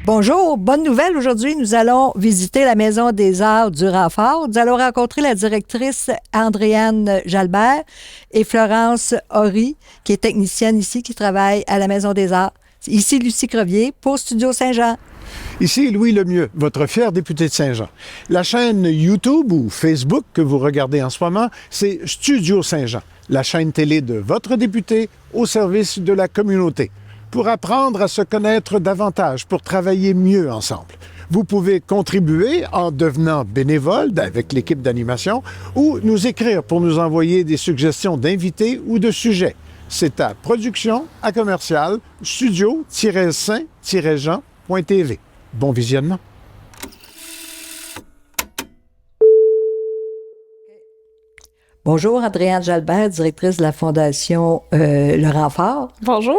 Bonjour, bonne nouvelle. Aujourd'hui, nous allons visiter la Maison des Arts du Renfort. Nous allons rencontrer la directrice Andréane Jalbert et Florence Horry, qui est technicienne ici, qui travaille à la Maison des Arts. Ici, Lucie Crevier pour Studio Saint-Jean. Ici Louis Lemieux, votre fier député de Saint-Jean. La chaîne YouTube ou Facebook que vous regardez en ce moment, c'est Studio Saint-Jean, la chaîne télé de votre député au service de la communauté, pour apprendre à se connaître davantage, pour travailler mieux ensemble. Vous pouvez contribuer en devenant bénévole avec l'équipe d'animation ou nous écrire pour nous envoyer des suggestions d'invités ou de sujets. C'est à production@commercial studio-saint-jean.tv. Bon visionnement. Bonjour, Andréane Jalbert, directrice de la Fondation Le Renfort. Bonjour.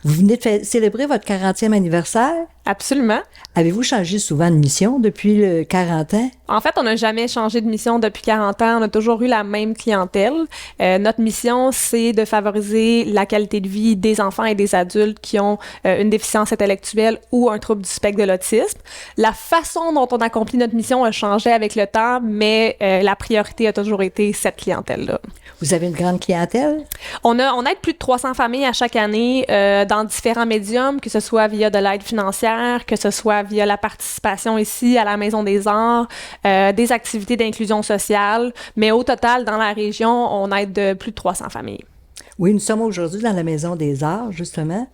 Vous venez de célébrer votre 40e anniversaire. Absolument. Avez-vous changé souvent de mission depuis le 40 ans? En fait, on n'a jamais changé de mission depuis 40 ans. On a toujours eu la même clientèle. Notre mission, c'est de favoriser la qualité de vie des enfants et des adultes qui ont une déficience intellectuelle ou un trouble du spectre de l'autisme. La façon dont on accomplit notre mission a changé avec le temps, mais la priorité a toujours été cette clientèle-là. Vous avez une grande clientèle? On aide plus de 300 familles à chaque année dans différents médiums, que ce soit via de l'aide financière, que ce soit via la participation ici à la Maison des Arts, des activités d'inclusion sociale, mais au total, dans la région, on aide de plus de 300 familles. Oui, nous sommes aujourd'hui dans la Maison des Arts, justement.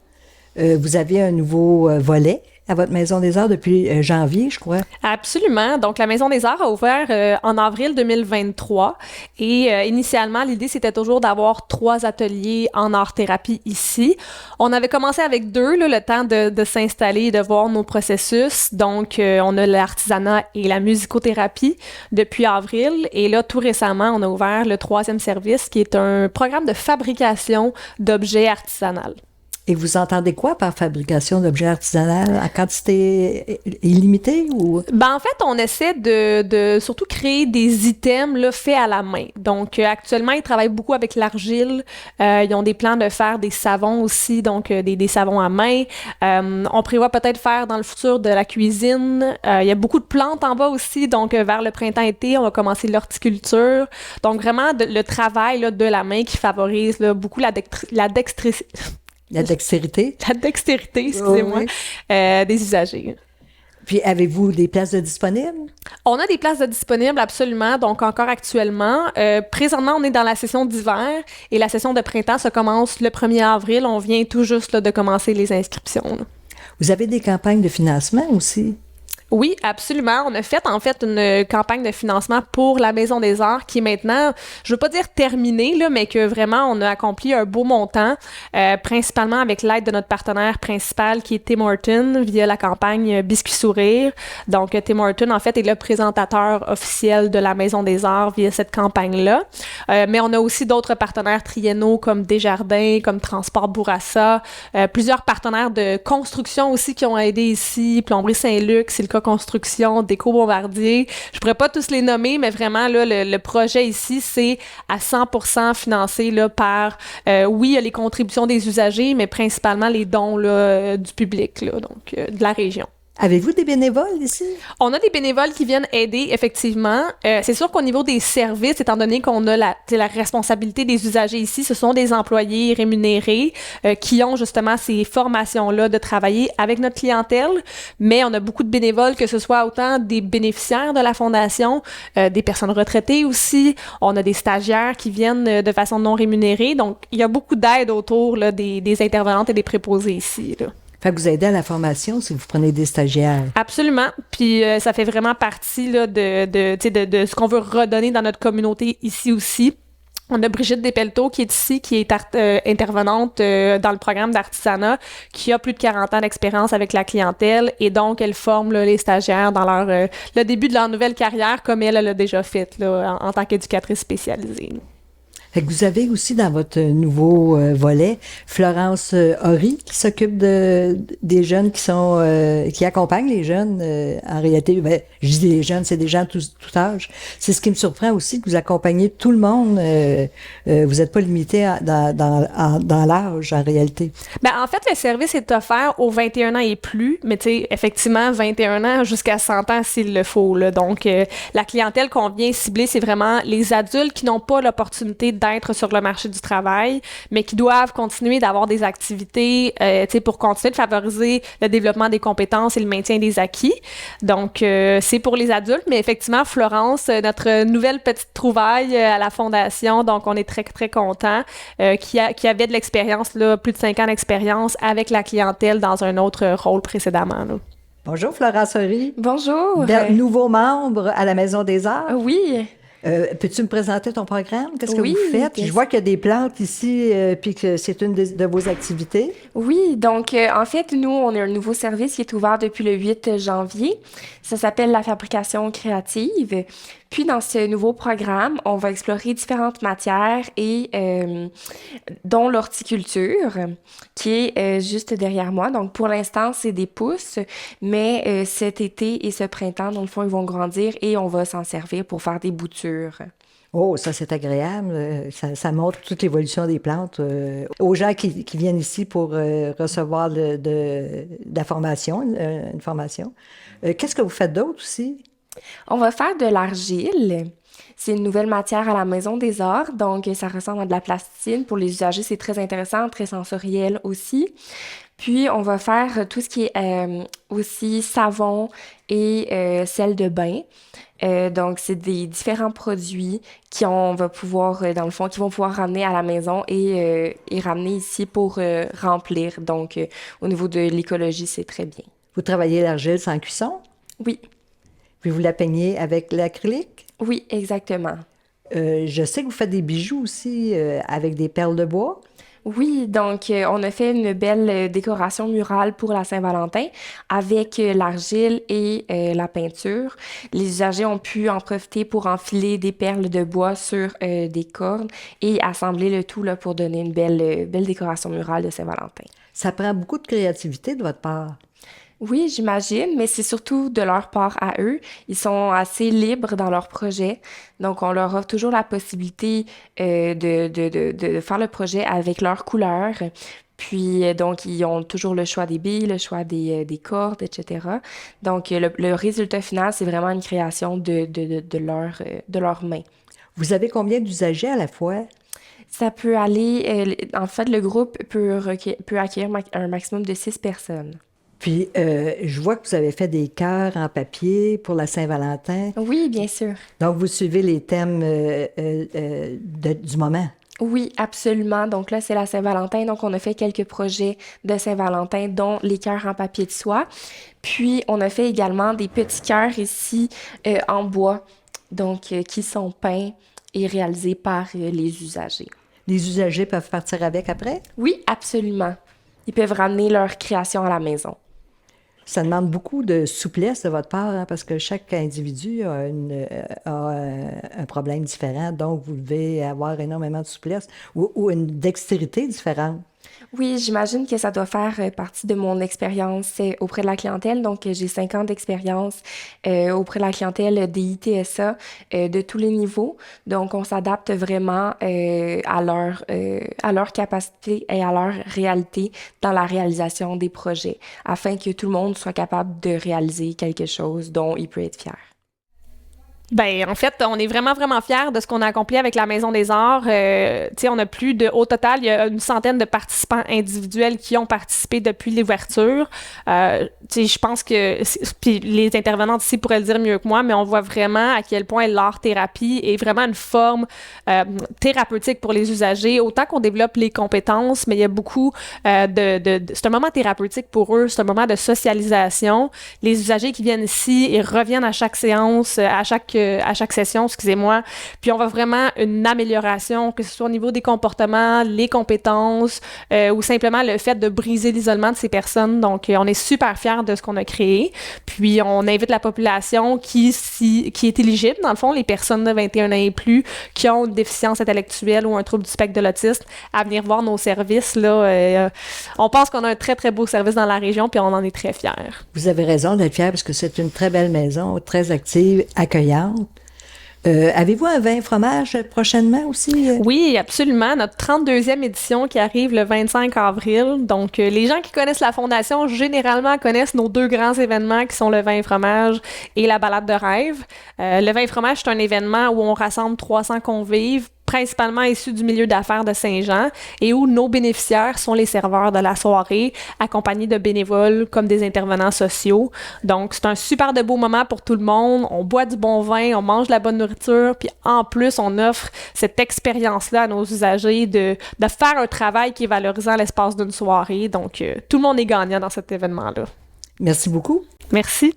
Vous avez un nouveau volet à votre Maison des Arts depuis janvier, je crois. Absolument. Donc, la Maison des Arts a ouvert en avril 2023 et initialement, l'idée, c'était toujours d'avoir 3 ateliers en art-thérapie ici. On avait commencé avec 2, le temps de s'installer et de voir nos processus. Donc, on a l'artisanat et la musicothérapie depuis avril. Et là, tout récemment, on a ouvert le 3e service qui est un programme de fabrication d'objets artisanaux. Et vous entendez quoi par fabrication d'objets artisanaux en quantité illimitée ou? En fait, on essaie de surtout créer des items là, faits à la main. Donc, actuellement, ils travaillent beaucoup avec l'argile. Ils ont des plans de faire des savons aussi, donc des savons à main. On prévoit peut-être faire dans le futur de la cuisine. Il y a beaucoup de plantes en bas aussi, donc vers le printemps-été, on va commencer l'horticulture. Donc, vraiment, le travail là, de la main qui favorise là, beaucoup la dextérité. La dextérité? La dextérité, excusez-moi, des usagers. Puis, avez-vous des places de disponibles? On a des places de disponibles, absolument. Donc, encore actuellement. Présentement, on est dans la session d'hiver et la session de printemps se commence le 1er avril. On vient tout juste là, de commencer les inscriptions. Là. Vous avez des campagnes de financement aussi? Oui, absolument. On a fait, en fait, une campagne de financement pour la Maison des Arts qui est maintenant, je veux pas dire terminée, là, mais que vraiment, on a accompli un beau montant, principalement avec l'aide de notre partenaire principal qui est Tim Horton via la campagne Biscuit Sourire. Donc, Tim Horton, en fait, est le présentateur officiel de la Maison des Arts via cette campagne-là. Mais on a aussi d'autres partenaires triennaux comme Desjardins, comme Transport Bourassa, plusieurs partenaires de construction aussi qui ont aidé ici, Plomberie Saint-Luc, Silka Construction, Déco Bombardier. Je pourrais pas tous les nommer, mais vraiment, là, le projet ici, c'est à 100% financé là, par, oui, il y a les contributions des usagers, mais principalement les dons là, du public, là, donc de la région. Avez-vous des bénévoles ici? On a des bénévoles qui viennent aider, effectivement. C'est sûr qu'au niveau des services, étant donné qu'on a la responsabilité des usagers ici, ce sont des employés rémunérés qui ont justement ces formations-là de travailler avec notre clientèle, mais on a beaucoup de bénévoles, que ce soit autant des bénéficiaires de la Fondation, des personnes retraitées aussi. On a des stagiaires qui viennent de façon non rémunérée. Donc, il y a beaucoup d'aide autour là, des intervenantes et des préposés ici, là. Fait que vous aidez à la formation si vous prenez des stagiaires. Absolument. Puis ça fait vraiment partie là, de ce qu'on veut redonner dans notre communauté ici aussi. On a Brigitte Despelteaux qui est ici, qui est intervenante dans le programme d'artisanat, qui a plus de 40 ans d'expérience avec la clientèle et donc elle forme là, les stagiaires dans leur le début de leur nouvelle carrière comme elle l'a déjà fait là, en tant qu'éducatrice spécialisée. Fait que vous avez aussi dans votre nouveau volet Florence Horry qui s'occupe des jeunes qui accompagnent les jeunes. En réalité, ben, je dis les jeunes, c'est des gens de tout âge. C'est ce qui me surprend aussi que vous accompagnez tout le monde. Vous n'êtes pas limité dans l'âge en réalité. Ben, en fait, le service est offert aux 21 ans et plus, mais tu sais, effectivement, 21 ans jusqu'à 100 ans s'il le faut, là. Donc, la clientèle qu'on vient cibler, c'est vraiment les adultes qui n'ont pas l'opportunité d'être sur le marché du travail, mais qui doivent continuer d'avoir des activités, tu sais, pour continuer de favoriser le développement des compétences et le maintien des acquis. Donc, c'est pour les adultes, mais effectivement, Florence, notre nouvelle petite trouvaille à la Fondation, donc on est très, très contents, qui avait de l'expérience, là, plus de 5 ans d'expérience avec la clientèle dans un autre rôle précédemment, là. Bonjour Florence Horry. Bonjour. Nouveau membre à la Maison des Arts. Oui. Peux-tu me présenter ton programme? Qu'est-ce que Oui, vous faites? Je vois qu'il y a des plantes ici, puis que c'est une de vos activités. Oui, donc en fait, nous, on a un nouveau service qui est ouvert depuis le 8 janvier. Ça s'appelle la fabrication créative. Puis dans ce nouveau programme, on va explorer différentes matières et dont l'horticulture, qui est juste derrière moi. Donc pour l'instant, c'est des pousses, mais cet été et ce printemps, dans le fond, ils vont grandir et on va s'en servir pour faire des boutures. Oh, ça, c'est agréable. Ça montre toute l'évolution des plantes. Aux gens qui viennent ici pour recevoir de la formation, une formation. Qu'est-ce que vous faites d'autre aussi? On va faire de l'argile. C'est une nouvelle matière à la Maison des Arts, donc ça ressemble à de la plasticine. Pour les usagers, c'est très intéressant, très sensoriel aussi. Puis, on va faire tout ce qui est aussi savon et sel de bain. Donc, c'est des différents produits on va pouvoir, dans le fond, qui vont pouvoir ramener à la maison et ramener ici pour remplir. Donc, au niveau de l'écologie, c'est très bien. Vous travaillez l'argile sans cuisson? Oui. Puis vous la peignez avec l'acrylique? Oui, exactement. Je sais que vous faites des bijoux aussi avec des perles de bois. Oui, donc on a fait une belle décoration murale pour la Saint-Valentin avec l'argile et la peinture. Les usagers ont pu en profiter pour enfiler des perles de bois sur des cordes et assembler le tout là, pour donner une belle décoration murale de Saint-Valentin. Ça prend beaucoup de créativité de votre part. Oui, j'imagine, mais c'est surtout de leur part à eux. Ils sont assez libres dans leurs projets, donc on leur offre toujours la possibilité de faire le projet avec leurs couleurs. Puis, donc, ils ont toujours le choix des billes, le choix des cordes, etc. Donc, le résultat final, c'est vraiment une création de leurs mains. Vous avez combien d'usagers à la fois? Ça peut aller... en fait, le groupe peut accueillir un maximum de 6 personnes. Puis, je vois que vous avez fait des cœurs en papier pour la Saint-Valentin. Oui, bien sûr. Donc, vous suivez les thèmes du moment. Oui, absolument. Donc là, c'est la Saint-Valentin. Donc, on a fait quelques projets de Saint-Valentin, dont les cœurs en papier de soie. Puis, on a fait également des petits cœurs ici en bois, donc qui sont peints et réalisés par les usagers. Les usagers peuvent partir avec après? Oui, absolument. Ils peuvent ramener leur création à la maison. Ça demande beaucoup de souplesse de votre part, hein, parce que chaque individu a un problème différent, donc vous devez avoir énormément de souplesse ou une dextérité différente. Oui, j'imagine que ça doit faire partie de mon expérience auprès de la clientèle. Donc, j'ai 5 ans d'expérience auprès de la clientèle des ITSA de tous les niveaux. Donc, on s'adapte vraiment à leur capacité et à leur réalité dans la réalisation des projets, afin que tout le monde soit capable de réaliser quelque chose dont il peut être fier. Ben, en fait, on est vraiment, vraiment fiers de ce qu'on a accompli avec la Maison des Arts. Tu sais, on a plus de, au total, il y a une centaine de participants individuels qui ont participé depuis l'ouverture. Tu sais, je pense que, puis les intervenantes ici pourraient le dire mieux que moi, mais on voit vraiment à quel point l'art-thérapie est vraiment une forme thérapeutique pour les usagers. Autant qu'on développe les compétences, mais il y a beaucoup c'est un moment thérapeutique pour eux, c'est un moment de socialisation. Les usagers qui viennent ici, ils reviennent à chaque séance, à chaque à chaque session, excusez-moi. Puis on voit vraiment une amélioration, que ce soit au niveau des comportements, les compétences, ou simplement le fait de briser l'isolement de ces personnes. Donc, on est super fiers de ce qu'on a créé. Puis on invite la population qui est éligible, dans le fond, les personnes de 21 ans et plus, qui ont une déficience intellectuelle ou un trouble du spectre de l'autisme, à venir voir nos services. Là, on pense qu'on a un très, très beau service dans la région, puis on en est très fiers. Vous avez raison d'être fiers parce que c'est une très belle maison, très active, accueillante. Avez-vous un vin fromage prochainement aussi? Oui, absolument. Notre 32e édition qui arrive le 25 avril. Donc, les gens qui connaissent la Fondation, généralement, connaissent nos deux grands événements qui sont le vin et fromage et la balade de rêve. Le vin et fromage, c'est un événement où on rassemble 300 convives, principalement issus du milieu d'affaires de Saint-Jean, et où nos bénéficiaires sont les serveurs de la soirée, accompagnés de bénévoles comme des intervenants sociaux. Donc, c'est un super de beau moment pour tout le monde. On boit du bon vin, on mange de la bonne nourriture, puis en plus, on offre cette expérience-là à nos usagers de faire un travail qui est valorisant à l'espace d'une soirée. Donc, tout le monde est gagnant dans cet événement-là. Merci beaucoup. Merci.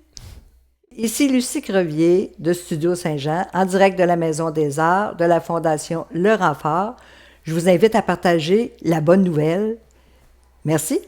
Ici Lucie Crevier de Studio Saint-Jean, en direct de la Maison des Arts de la Fondation Le Renfort. Je vous invite à partager la bonne nouvelle. Merci.